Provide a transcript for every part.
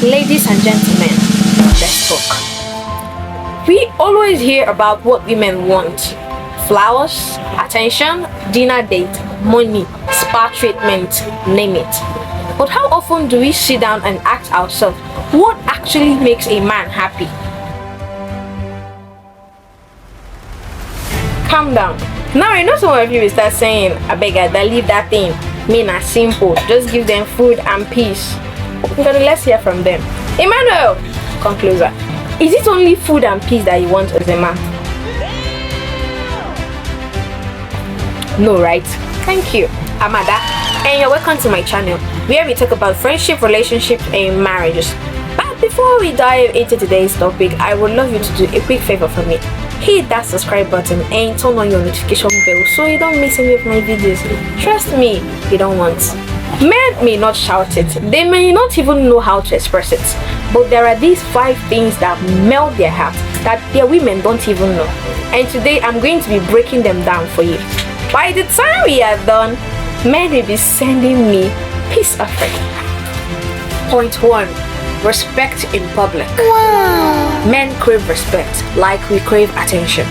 Ladies and gentlemen, let's talk. We always hear about what women want: flowers, attention, dinner date, money, spa treatment, name it. But how often do we sit down and ask ourselves what actually makes a man happy? Calm down. Now I know some of you will start saying, I beg I leave that thing. Men are simple. Just give them food and peace. But let's hear from them. Emmanuel, come closer. Is it only food and peace that you want as a man? No, right? Thank you. Amada, and you're welcome to my channel, where we talk about friendship, relationships, and marriages. But before we dive into today's topic, I would love you to do a quick favor for me. Hit that subscribe button and turn on your notification bell so you don't miss any of my videos. Trust me, you don't want. Men may not shout it, they may not even know how to express it, but there are these 5 things that melt their heart that their women don't even know. And today I'm going to be breaking them down for you. By the time we are done, men will be sending me peace offering. Point 1. Respect in public. Wow. Men crave respect like we crave attention.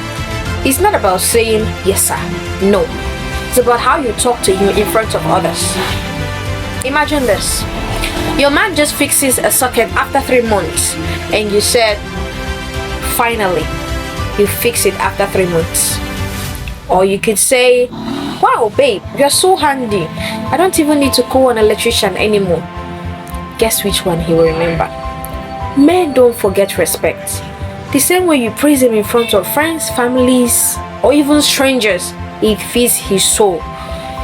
It's not about saying yes sir, no. It's about how you talk to him in front of others. Imagine this. Your man just fixes a socket after 3 months and you said, finally, you fix it after 3 months. Or you could say, wow babe, you're so handy. I don't even need to call an electrician anymore. Guess which one he will remember? Men don't forget respect. The same way you praise him in front of friends, families, or even strangers, it feeds his soul.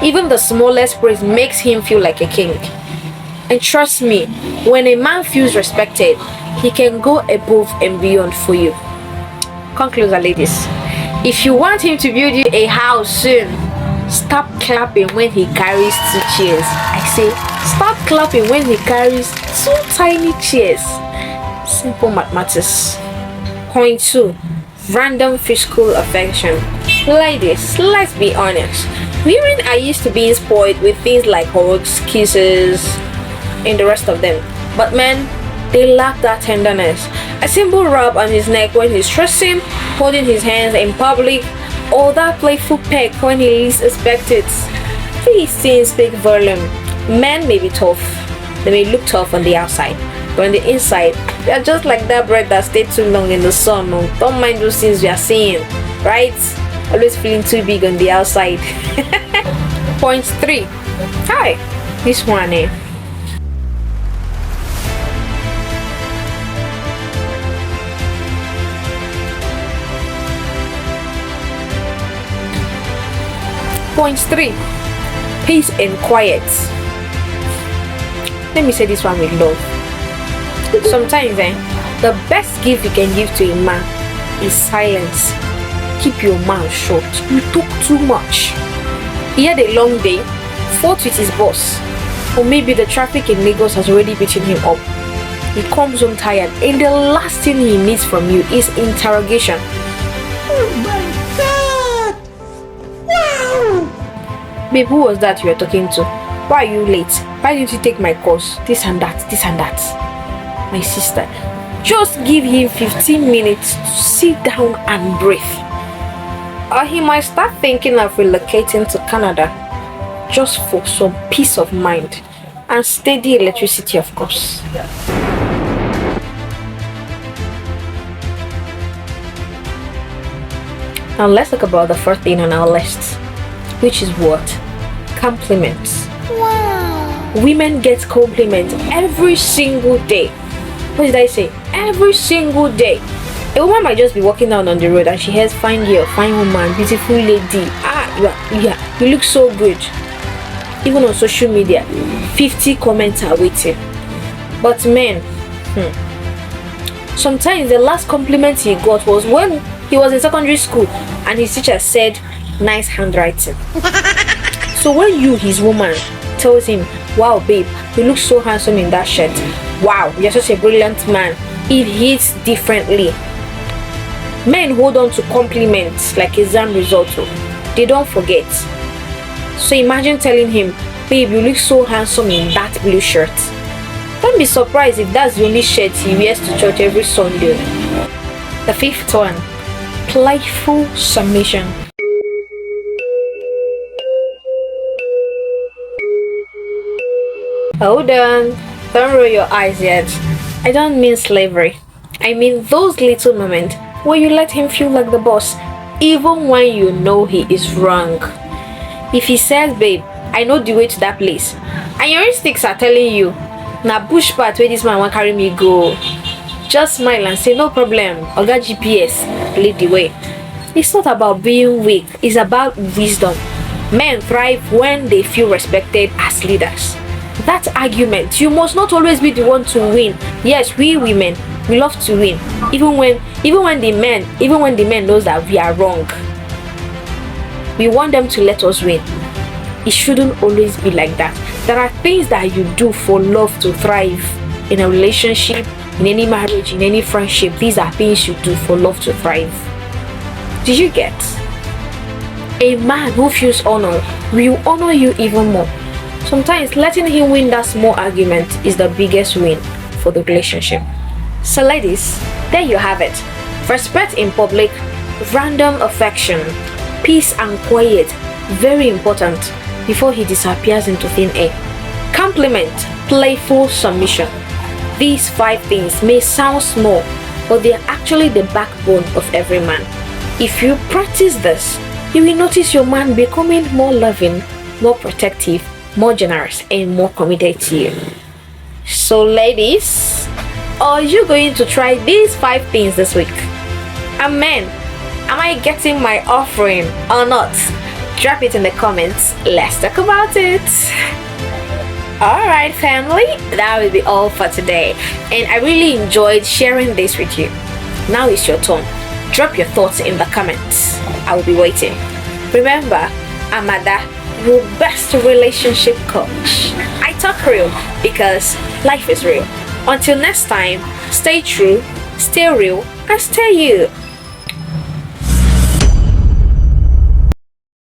Even the smallest praise makes him feel like a king. And trust me, when a man feels respected, he can go above and beyond for you. Come closer, ladies. If you want him to build you a house soon, stop clapping when he carries 2 chairs. I say, stop clapping when he carries 2 tiny chairs. Simple mathematics. Point 2. Random physical affection. Ladies, let's be honest. Women are used to being spoiled with things like hugs, kisses, and the rest of them. But men, they lack that tenderness. A simple rub on his neck when he's stressing, holding his hands in public, or that playful peck when he least expects it. These things speak volume. Men may be tough. They may look tough on the outside, but on the inside, they are just like that bread that stayed too long in the sun. No, don't mind those things we are seeing, right? Always feeling too big on the outside. Point 3. Hi, this one eh. Point 3. Peace and quiet. Let me say this one with love. Sometimes the best gift you can give to a man is silence. Keep your mouth shut. You talk too much. He had a long day, fought with his boss, or maybe the traffic in Lagos has already beaten him up. He comes home tired, and the last thing he needs from you is interrogation. Oh my God! Wow! Babe, who was that you were talking to? Why are you late? Why didn't you take my course? This and that, this and that. My sister, just give him 15 minutes to sit down and breathe. Or he might start thinking of relocating to Canada just for some peace of mind and steady electricity, of course. Now let's talk about the first thing on our list, which is what? Compliments. Wow! Women get compliments every single day. What did I say? Every single day. A woman might just be walking down on the road and she hears fine girl, fine woman, beautiful lady. You look so good. Even on social media, 50 comments are waiting. But men, sometimes the last compliment he got was when he was in secondary school and his teacher said, nice handwriting. So when you, his woman, tells him, wow babe, you look so handsome in that shirt. Wow, you're such a brilliant man. It hits differently. Men hold on to compliments like exam results. They don't forget. So imagine telling him, babe, you look so handsome in that blue shirt. Don't be surprised if that's the only shirt he wears to church every Sunday. The fifth one, playful submission. Hold on, don't roll your eyes yet. I don't mean slavery. I mean those little moments where you let him feel like the boss, even when you know he is wrong. If he says, babe, I know the way to that place, and your instincts are telling you, na bush path where this man want carry me go, just smile and say, no problem, Oga GPS, lead the way. It's not about being weak, it's about wisdom. Men thrive when they feel respected as leaders. That argument, you must not always be the one to win. Yes, we women, we love to win, even when the men knows that we are wrong. We want them to let us win. It shouldn't always be like that. There are things that you do for love to thrive in a relationship, in any marriage, in any friendship. These are things you do for love to thrive. Did you get? A man who feels honor will honor you even more. Sometimes letting him win that small argument is the biggest win for the relationship. So ladies, there you have it. Respect in public, random affection, peace and quiet, very important, before he disappears into thin air. Compliment, playful submission. These 5 things may sound small, but they are actually the backbone of every man. If you practice this, you will notice your man becoming more loving, more protective, more generous, and more committed to you. So ladies, are you going to try these 5 things this week? And men, am I getting my offering or not? Drop it in the comments. Let's talk about it. Alright family, that will be all for today, and I really enjoyed sharing this with you. Now it's your turn. Drop your thoughts in the comments. I will be waiting. Remember, Amada, your best relationship coach. I talk real because life is real. Until next time, stay true, stay real, and stay you.